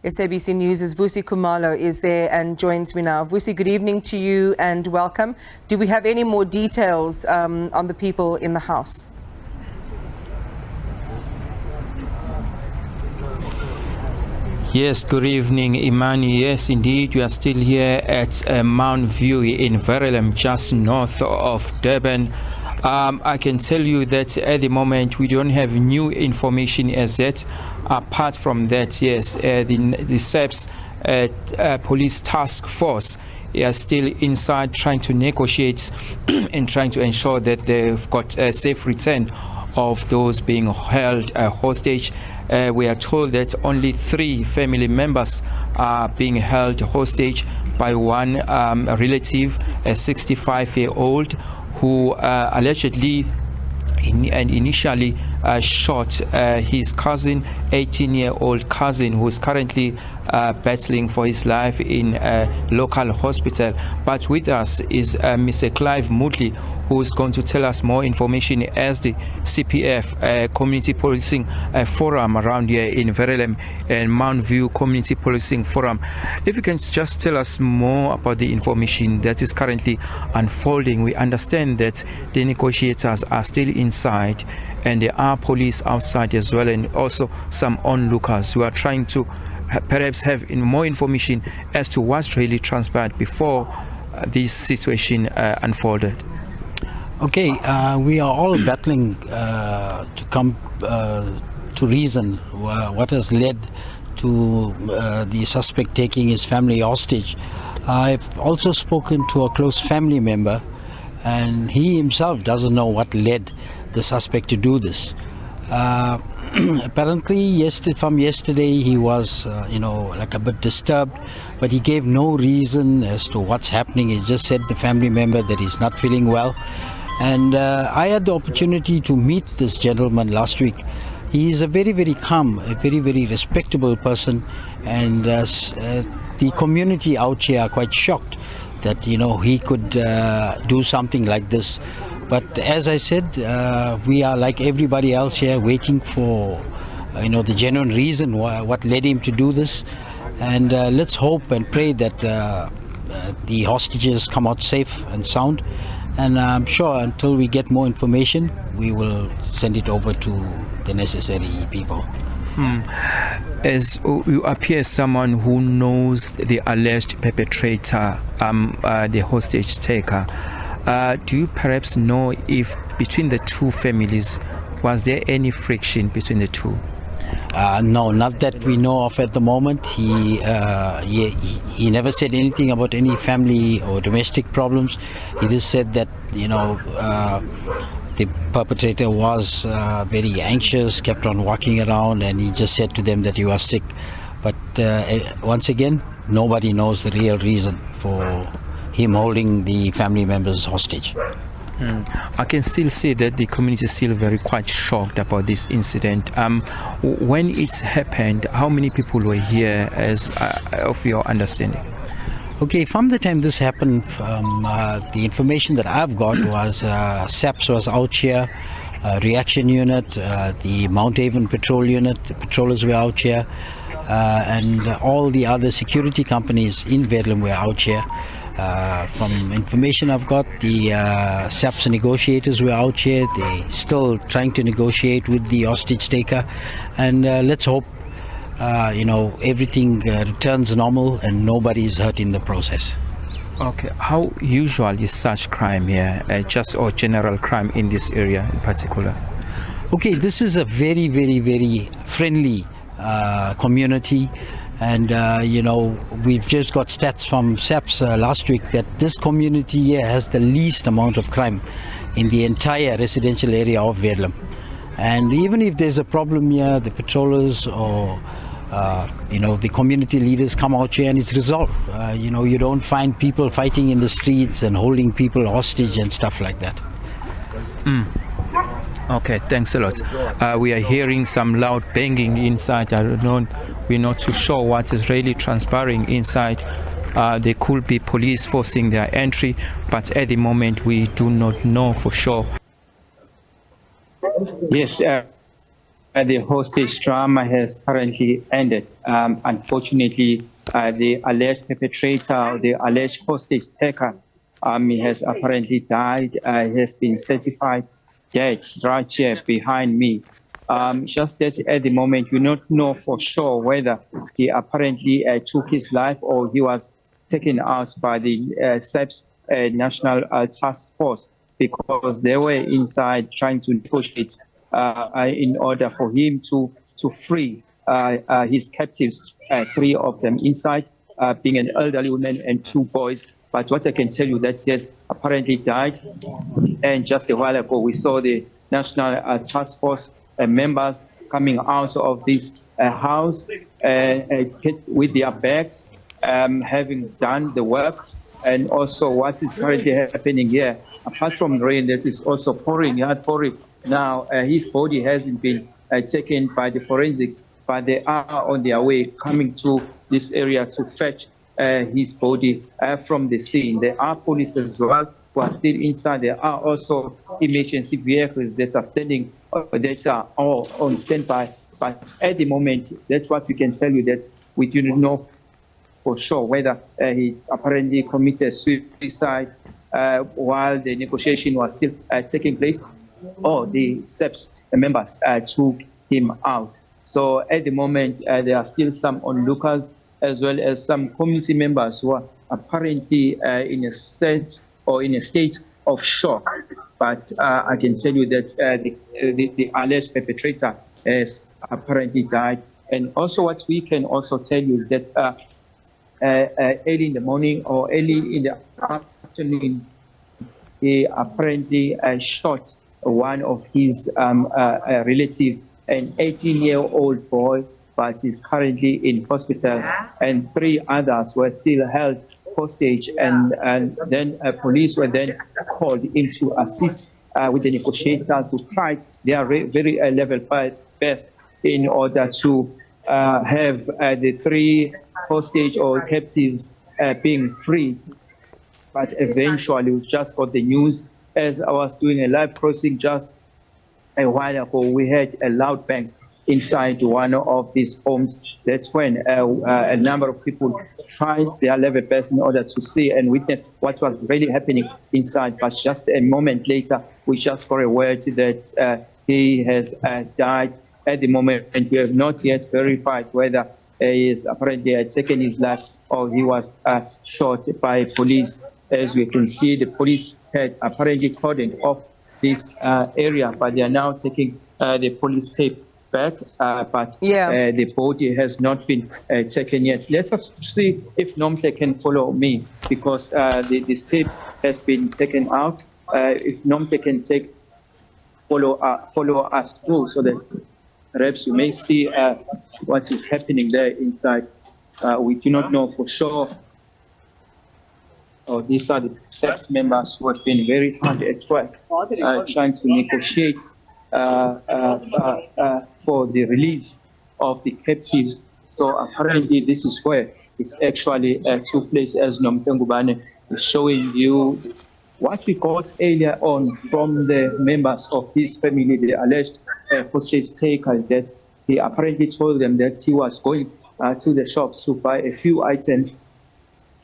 SABC News' Vusi Khumalo is there and joins me now. Vusi, good evening to you and welcome. Do we have any more details on the people in the house? Yes, good evening, Imani. Yes, indeed, we are still here at Mount View in Verulam, just north of Durban. I can tell you that at the moment we don't have new information as yet. Apart from that, yes, the SABC police task force are still inside trying to negotiate and trying to ensure that they've got a safe return of those being held hostage. We are told that only 3 family members are being held hostage by one relative, a 65-year-old, who allegedly initially shot his cousin, 18-year-old cousin, who is currently battling for his life in a local hospital. But with us is Mr. Clive Moodley, who is going to tell us more information as the CPF Community Policing Forum around here in Verulam and Mount View Community Policing Forum. If you can just tell us more about the information that is currently unfolding. We understand that the negotiators are still inside and there are police outside as well, and also some onlookers who are trying to perhaps have more information as to what's really transpired before this situation unfolded. Okay, we are all battling to come to reason what has led to the suspect taking his family hostage. I've also spoken to a close family member, and he himself doesn't know what led the suspect to do this. Apparently, from yesterday, he was, like a bit disturbed, but he gave no reason as to what's happening. He just said the family member that he's not feeling well. And I had the opportunity to meet this gentleman last week. He is a very, very calm, a very, very respectable person, and the community out here are quite shocked that, he could do something like this. But as I said, we are like everybody else here waiting for, the genuine reason what led him to do this. And let's hope and pray that the hostages come out safe and sound. And I'm sure until we get more information, we will send it over to the necessary people. As you appear someone who knows the alleged perpetrator, the hostage taker, do you perhaps know if between the two families, was there any friction between the two? No, not that we know of at the moment. He never said anything about any family or domestic problems. He just said that, the perpetrator was very anxious, kept on walking around, and he just said to them that he was sick. But once again, nobody knows the real reason for him holding the family members hostage. I can still see that the community is still quite shocked about this incident. When it happened, how many people were here, as of your understanding? Okay, from the time this happened, the information that I've got was SABC was out here, reaction unit, the Mount Haven patrol unit, the patrollers were out here, and all the other security companies in Verulam were out here. From information I've got, the SABC negotiators were out here. They're still trying to negotiate with the hostage taker, and let's hope everything returns normal and nobody's hurt in the process. Okay, how usual is such crime here, or general crime in this area in particular? Okay, this is a very, very, very friendly community. And, we've just got stats from SABC last week that this community here has the least amount of crime in the entire residential area of Verulam. And even if there's a problem here, the patrollers or, the community leaders come out here and it's resolved. You don't find people fighting in the streets and holding people hostage and stuff like that. Okay, thanks a lot. We are hearing some loud banging inside. I don't know. We're not too sure what is really transpiring inside. There could be police forcing their entry, but at the moment we do not know for sure. Yes. the hostage drama has currently ended. Unfortunately, the alleged perpetrator, the alleged hostage taker, he has apparently died. He has been certified dead right here behind me. Just that at the moment, we don't know for sure whether he apparently took his life or he was taken out by the SABC National Task Force, because they were inside trying to negotiate in order for him to free his captives, 3 of them inside, being an elderly woman and 2 boys. But what I can tell you that he has apparently died. And just a while ago, we saw the National Task Force members coming out of this house with their bags, having done the work. And also what is currently happening here, apart from rain that is also pouring, now his body hasn't been taken by the forensics, but they are on their way coming to this area to fetch his body from the scene. There are police as well who are still inside. There are also emergency vehicles that are standing, that are all on standby. But at the moment, that's what we can tell you, that we do not know for sure whether he apparently committed suicide while the negotiation was still taking place, or the SABC members took him out. So at the moment, there are still some onlookers, as well as some community members who are apparently in a state of shock. But I can tell you that the alleged perpetrator has apparently died. And also what we can also tell you is that early in the morning or early in the afternoon, he apparently shot one of his relatives, an 18-year-old boy, but is currently in hospital, and 3 others were still held hostage, and then police were then called in to assist with the negotiators to try their very level best in order to have the 3 hostage or captives being freed. But eventually we just got the news as I was doing a live crossing just a while ago. We had a loud bangs inside one of these homes. That's when a number of people tried their level best in order to see and witness what was really happening inside. But just a moment later, we just got a word that he has died. At the moment, and we have not yet verified whether he is apparently taken his life or he was shot by police. As we can see, the police had apparently cordoned off this area, but they are now taking the police tape back, but the body has not been taken yet. Let us see if Nomhle can follow me, because this tape has been taken out. If Nomhle can follow us through, so that perhaps you may see what is happening there inside. We do not know for sure. These are the SABC members who have been very hard at work trying to negotiate for the release of the captives. So apparently this is where it actually took place, as Nomhle is showing you what we got earlier on from the members of his family, the alleged hostage takers, that he apparently told them that he was going to the shops to buy a few items,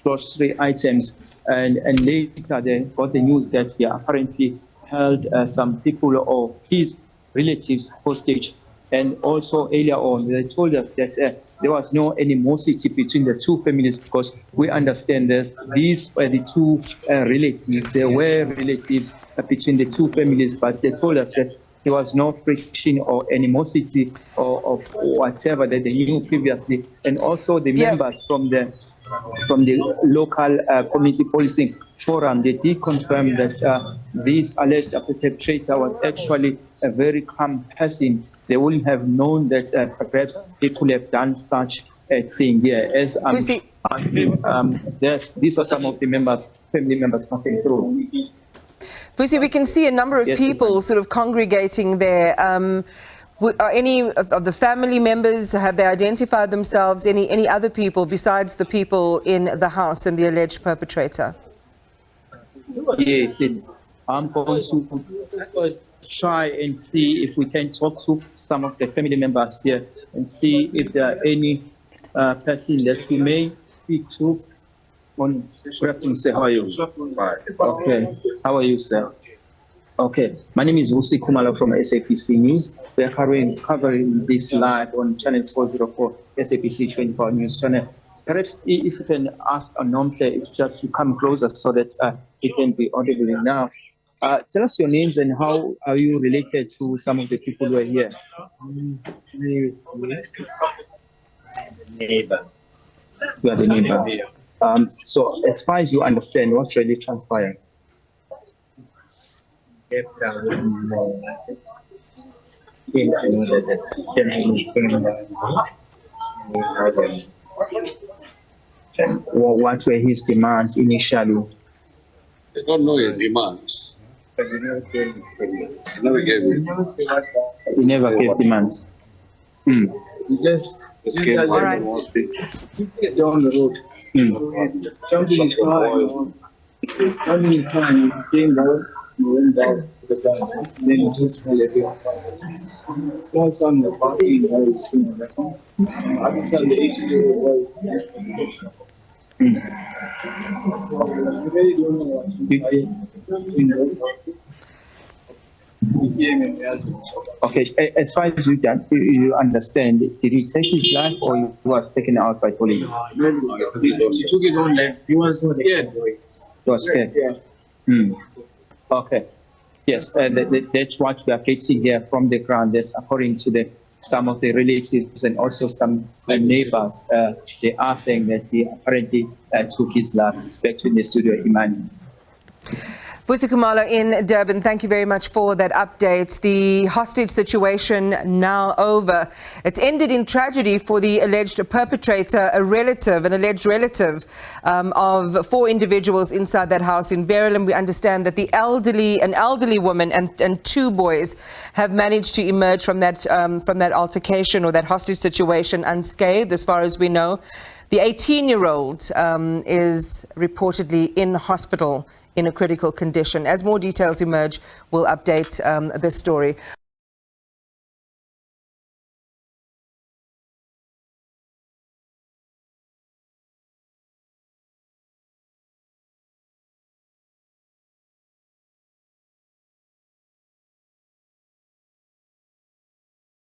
grocery items, and later they got the news that he apparently held some people or his relatives hostage. And also earlier on, they told us that there was no animosity between the 2 families, because we understand that these were the 2 relatives. There were relatives between the 2 families, but they told us that there was no friction or animosity or of whatever that they knew previously. And also the members from the local community policing forum, they did confirm that this alleged perpetrator was actually a very calm person. They wouldn't have known that perhaps he could have done such a thing here. As these are some of the family members passing through. Vusi, we can see a number of people sort of congregating there. Are any of the family members, have they identified themselves? Any other people besides the people in the house and the alleged perpetrator? Yes, I'm going try and see if we can talk to some of the family members here and see if there are any person that we may speak to. On good afternoon, sir. How are you? Okay. How are you, sir? Okay. My name is Vusi Khumalo from SABC News. We are covering this live on channel 404, SABC 24 News channel. Perhaps if you can ask Nomhle just to come closer so that it can be audible now. Tell us your names and how are you related to some of the people who are here? Neighbor. You are the neighbor. So as far as you understand, what's really transpired? What were his demands initially? I don't know his demands. He never gave me. He never gave demands. He just came All right. get down the road. Jumping his car, he came down, he went down to the ground. Then he just let it go. Small son, the party, very soon. I can tell the issue was. I really don't know what Okay, as far as you understand, did he take his life or he was taken out by police? He took his own life. He was scared. He was scared? Yeah. Okay. Yes, that's what we are getting here from the ground. That's according to some of the relatives and also some neighbors. They are saying that he apparently took his life. Back to the studio, Imani. Vusi Khumalo in Durban, thank you very much for that update. The hostage situation now over. It's ended in tragedy for the alleged perpetrator, an alleged relative of 4 individuals inside that house in Verulam. We understand that an elderly woman and 2 boys have managed to emerge from that altercation or that hostage situation unscathed, as far as we know. The 18-year-old is reportedly in hospital in a critical condition. As more details emerge, we'll update this story.